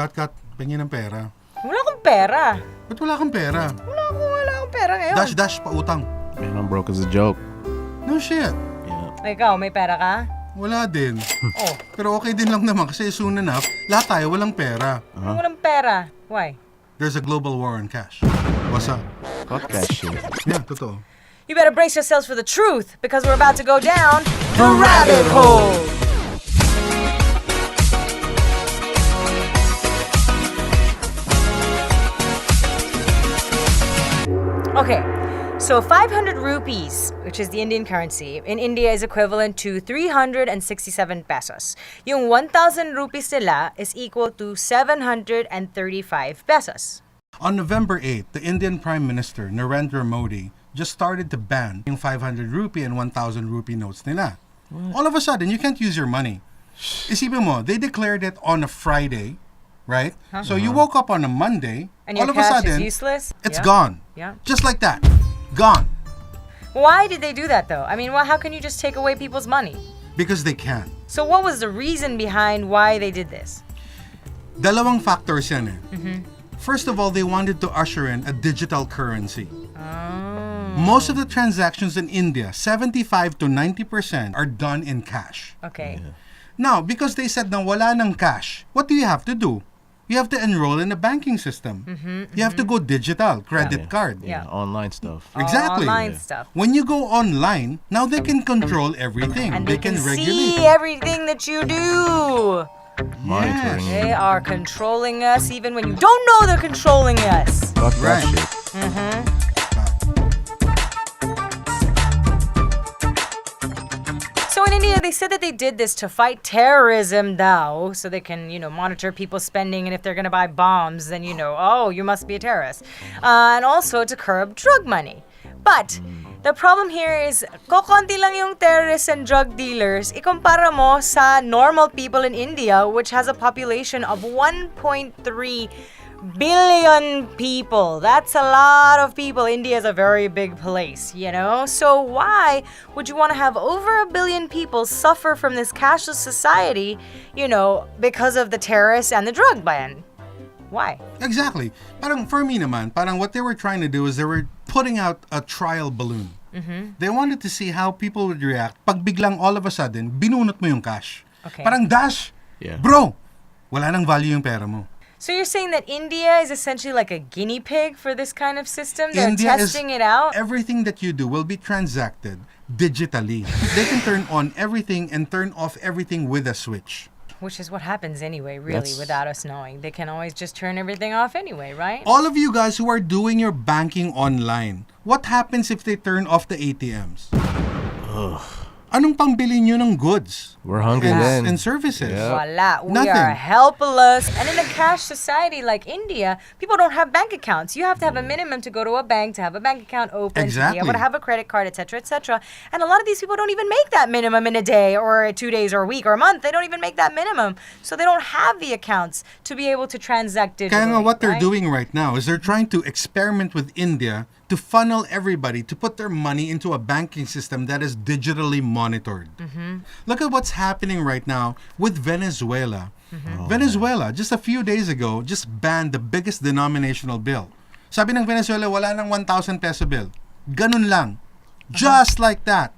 Kat, pingin ng pera. Wala akong pera. Ba't wala kang pera? Wala akong pera ngayon. Dash, pautang. Man, I'm broke as a joke. No shit. Yeah. Ikaw, may pera ka? Wala din. Oh, Pero okay din lang naman kasi soon enough, lahat tayo walang pera. walang pera. Why? There's a global war on cash. What's up? Fuck that shit. Yeah, totoo. You better brace yourselves for the truth because we're about to go down the rabbit hole. Okay, so 500 rupees, which is the Indian currency, in India is equivalent to 367 pesos. Yung 1,000 rupees nila is equal to 735 pesos. On November 8th, the Indian Prime Minister, Narendra Modi, just started to ban yung 500 rupee and 1,000 rupee notes nila. All of a sudden, you can't use your money. Isipin mo, they declared it on a Friday, right? So you woke up on a Monday, And your all of a cash sudden, is useless? it's Yeah. gone. Yeah. Just like that. Gone. Why did they do that though? I mean, how can you just take away people's money? Because they can. So what was the reason behind why they did this? Dalawang factors yan eh. First of all, they wanted to usher in a digital currency. Most of the transactions in India, 75 to 90% are done in cash. Okay. Now, because they said na wala ng cash, what do you have to do? You have to enroll in a banking system. You have to go digital, credit card. Yeah. Online stuff. Exactly. Online stuff. When you go online, now they can control everything. And they can regulate. see everything that you do. Monitoring. They are controlling us even when you don't know they're controlling us. Fuck that Right. shit. So in India, they said that they did this to fight terrorism now, so they can, monitor people's spending, and if they're going to buy bombs, then, oh, you must be a terrorist. And also to curb drug money. But the problem here is, kokonti lang yung terrorists and drug dealers, ikumpara mo sa normal people in India, which has a population of 1.3 billion people. That's a lot of people. India is a very big place, So why would you want to have over 1 billion people suffer from this cashless society, because of the terrorists and the drug ban? Why? Exactly. Parang for me naman, parang what they were trying to do is they were putting out a trial balloon. They wanted to see how people would react pag biglang all of a sudden, binunot mo yung cash. Okay. Parang dash, Yeah. bro, wala nang value yung pera mo. So you're saying that India is essentially like a guinea pig for this kind of system? They're India is- testing it out? Everything that you do will be transacted digitally. They can turn on everything and turn off everything with a switch. Which is what happens anyway, really, That's- without us knowing. They can always just turn everything off anyway, right? All of you guys who are doing your banking online, what happens if they turn off the ATMs? Anong pambili nyo ng goods We're hungry and, then. and services? Yeah. Voila, we Nothing. are helpless. And in a cash society like India, people don't have bank accounts. You have to have a minimum to go to a bank, to have a bank account open, to be able Exactly. to have a credit card, etc., etc. And a lot of these people don't even make that minimum in a day or 2 days or a week or a month. They don't even make that minimum. So they don't have the accounts to be able to transact digitally. Kaya nga what they're right? doing right now is they're trying to experiment with India to funnel everybody to put their money into a banking system that is digitally monitored. Look at what's happening right now with Venezuela. Venezuela, just a few days ago, just banned the biggest denominational bill. Sabi ng Venezuela, wala nang 1,000 peso bill. Ganun lang. Just like that.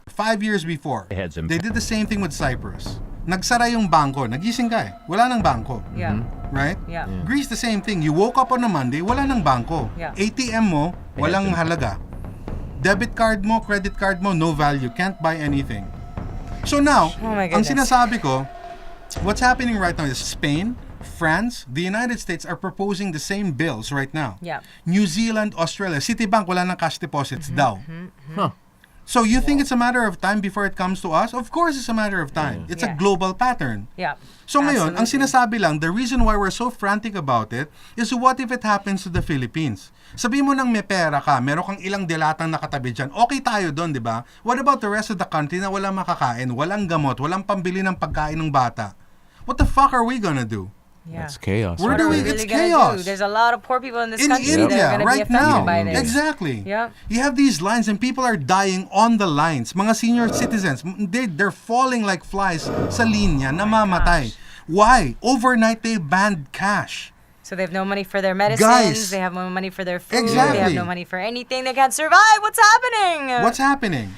5 years before, they did the same thing with Cyprus. Nagsara yung bangko. Nagising ka eh. Wala nang bangko. Yeah. Right? Yeah. Greece, the same thing. You woke up on a Monday, wala nang bangko. Yeah. ATM mo, walang halaga. Debit card mo, credit card mo, no value. Can't buy anything. So now, Oh my ang goodness. sinasabi ko, what's happening right now is Spain, France, the United States are proposing the same bills right now. Yeah. New Zealand, Australia, Citibank, wala nang cash deposits Mm-hmm. daw. Huh. So you think it's a matter of time before it comes to us? Of course it's a matter of time. It's a Yeah. global pattern. Yeah. So ngayon, ang Absolutely. sinasabi lang, the reason why we're so frantic about it is what if it happens to the Philippines? Sabi mo nang may pera ka, meron kang ilang dilatang nakatabi dyan, okay tayo doon, di ba? What about the rest of the country na walang makakain, walang gamot, walang pambili ng pagkain ng bata? What the fuck are we gonna do? Yeah. It's chaos. We're What are we doing- it's really gonna chaos. do? There's a lot of poor people in this In country that are India, going to be right affected now. by this. Exactly. Yeah. You have these lines and people are dying on the lines. Mga senior citizens, they're falling like flies sa linya, namamatay. Why? Overnight, they banned cash. So they have no money for their medicines. Guys. They have no money for their food. Exactly. They have no money for anything. They can't survive. What's happening? What's happening?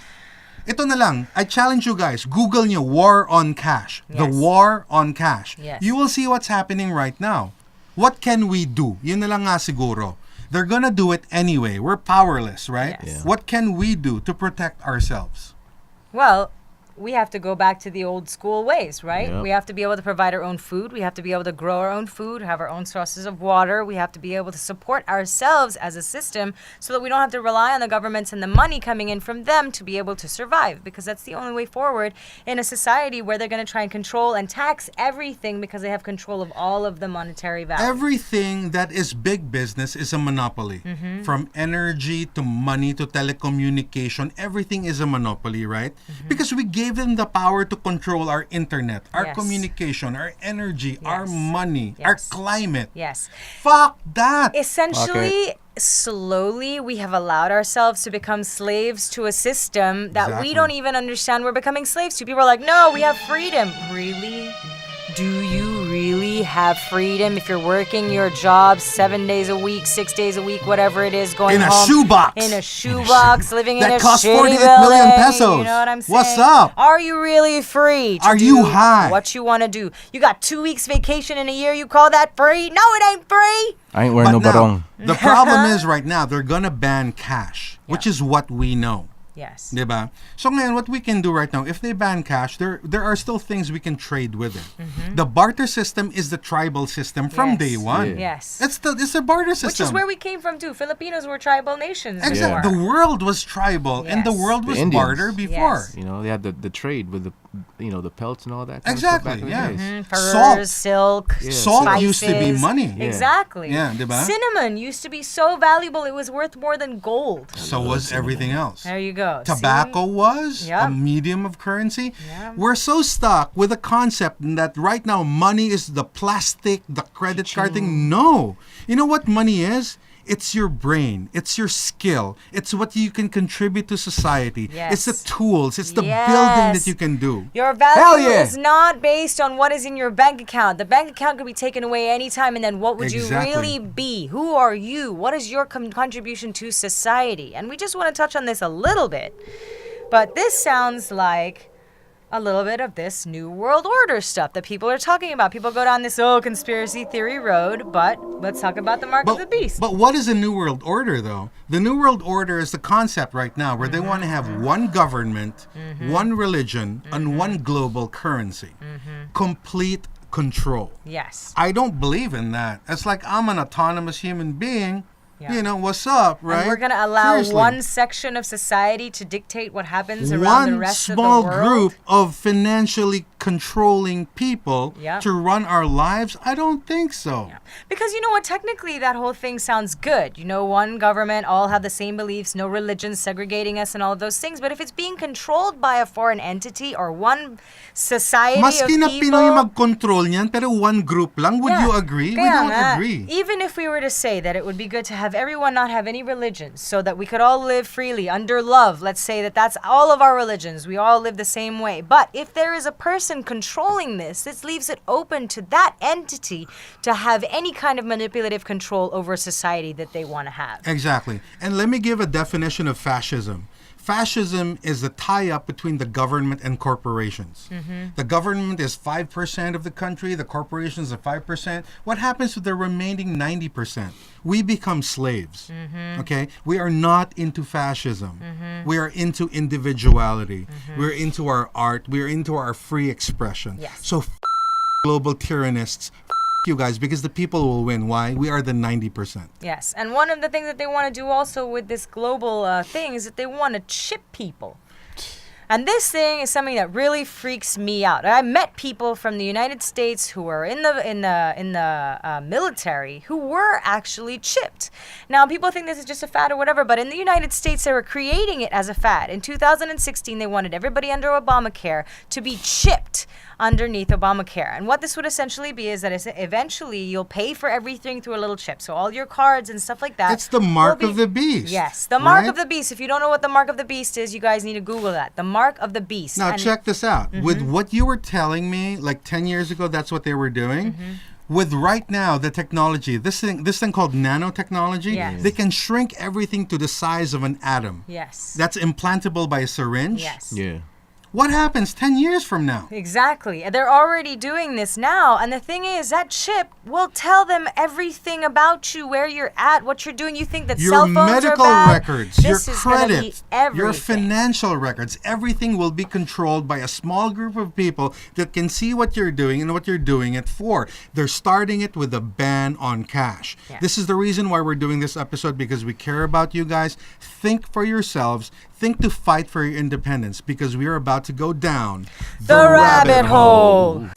Ito na lang. I challenge you guys. Google nyo war on cash. The Yes. war on cash. Yes. You will see what's happening right now. What can we do? Yun na lang nga siguro. They're gonna do it anyway. We're powerless, right? Yes. Yeah. What can we do to protect ourselves? Well, we have to go back to the old school ways, right? Yep. We have to be able to provide our own food. We have to be able to grow our own food, have our own sources of water. We have to be able to support ourselves as a system so that we don't have to rely on the governments and the money coming in from them to be able to survive, because that's the only way forward in a society where they're going to try and control and tax everything because they have control of all of the monetary value. Everything that is big business is a monopoly. Mm-hmm. From energy to money to telecommunication, everything is a monopoly, right? Mm-hmm. Because we gave them the power to control our internet, our Yes. communication, our energy, our Yes. money, our Yes. climate. Yes. Fuck that! Essentially, slowly, we have allowed ourselves to become slaves to a system that Exactly. we don't even understand we're becoming slaves to. People are like, no, we have freedom. Really? Do you really have freedom if you're working your job 7 days a week, 6 days a week, whatever it is, going In a home shoebox. in a shoebox, living in That a costs shitty 48 building? million pesos. You know what I'm saying? What's up? Are you really free? To Are you do high? What you want to do? You got 2 weeks vacation in a year. You call that free? No, it ain't free. I ain't wearing no But barong. now, the problem is right now, they're gonna ban cash, which Yeah. is what we know. Yes. Diba? So ngayon, what we can do right now, if they ban cash, there are still things we can trade with it. The barter system is the tribal system from Mm-hmm. Yes. day one. Yeah. Yes. It's the barter system. Which is where we came from too. Filipinos were tribal nations Exactly. before. The world was tribal and the Yes. world was The Indians. barter before. Yes. You know, they had the trade with the pelts and all that. Kind Exactly, Of stuff back yeah. in the days. Furs, Salt. silk, Yeah, Salt spices. used to be money. Yeah. Exactly. Yeah, diba? Cinnamon used to be so valuable it was worth more than gold. So was everything else. There you go. Tobacco was Yep. a medium of currency. Yeah. We're so stuck with the concept that right now money is the plastic, the credit card thing. No. You know what money is? It's your brain. It's your skill. It's what you can contribute to society. It's the Yes. tools. It's the building that Yes. you can do. Your value Hell yeah. is not based on what is in your bank account. The bank account could be taken away anytime, and then what would you Exactly. really be? Who are you? What is your contribution to society? And we just want to touch on this a little bit. But this sounds like a little bit of this New World Order stuff that people are talking about. People go down this conspiracy theory road, but let's talk about the mark of the beast. But what is a New World Order, though? The New World Order is the concept right now where they want to have one government, one religion, and one global currency. Complete control. Yes. I don't believe in that. It's like I'm an autonomous human being. Yeah. You know, what's up, right? And we're going to allow Seriously. one section of society to dictate what happens around the One rest of the small world. group of financially controlling people Yeah. to run our lives? I don't think so. Yeah. Because you know what, technically that whole thing sounds good. You know, one government, all have the same beliefs, no religion segregating us and all of those things. But if it's being controlled by a foreign entity or one society Maski of na people... Pinoy mag-control niyan, pero one group lang, would Yeah. you agree? We Kaya don't nga, agree. Even if we were to say that it would be good to have everyone not have any religions so that we could all live freely under love, let's say that that's all of our religions, we all live the same way. But if there is a person controlling this leaves it open to that entity to have any kind of manipulative control over society that they want to have. Exactly. And let me give a definition of fascism. Fascism is the tie-up between the government and corporations. The government is 5% of the country, the corporations are 5%. What happens to the remaining 90%? We become slaves. Okay? We are not into fascism. We are into individuality. We're into our art. We're into our free expression. Yes. So global tyrannists, you guys, because the people will win. Why? We are the 90%. Yes, and one of the things that they want to do also with this global thing is that they want to chip people. And this thing is something that really freaks me out. I met people from the United States who were in the military who were actually chipped. Now, people think this is just a fad or whatever, but in the United States, they were creating it as a fad. In 2016, they wanted everybody under Obamacare to be chipped. underneath Obamacare. And what this would essentially be is that eventually you'll pay for everything through a little chip. So all your cards and stuff like that. It's the mark of the beast. Yes, the mark right? of the beast. If you don't know what the mark of the beast is, you guys need to Google that. The mark of the beast. Now, And check this out. With what you were telling me, like 10 years ago, that's what they were doing. With right now, the technology, this thing called nanotechnology, Yes. they can shrink everything to the size of an atom. Yes. That's implantable by a syringe. Yes. Yeah. What happens 10 years from now? Exactly. They're already doing this now. And the thing is, that chip will tell them everything about you, where you're at, what you're doing. You think that Your cell phones medical are bad? records, This your is gonna be credit, everything. your financial records, everything will be controlled by a small group of people that can see what you're doing and what you're doing it for. They're starting it with a ban on cash. Yeah. This is the reason why we're doing this episode, because we care about you guys. Think for yourselves. Think to fight for your independence, because we are about to go down The rabbit hole.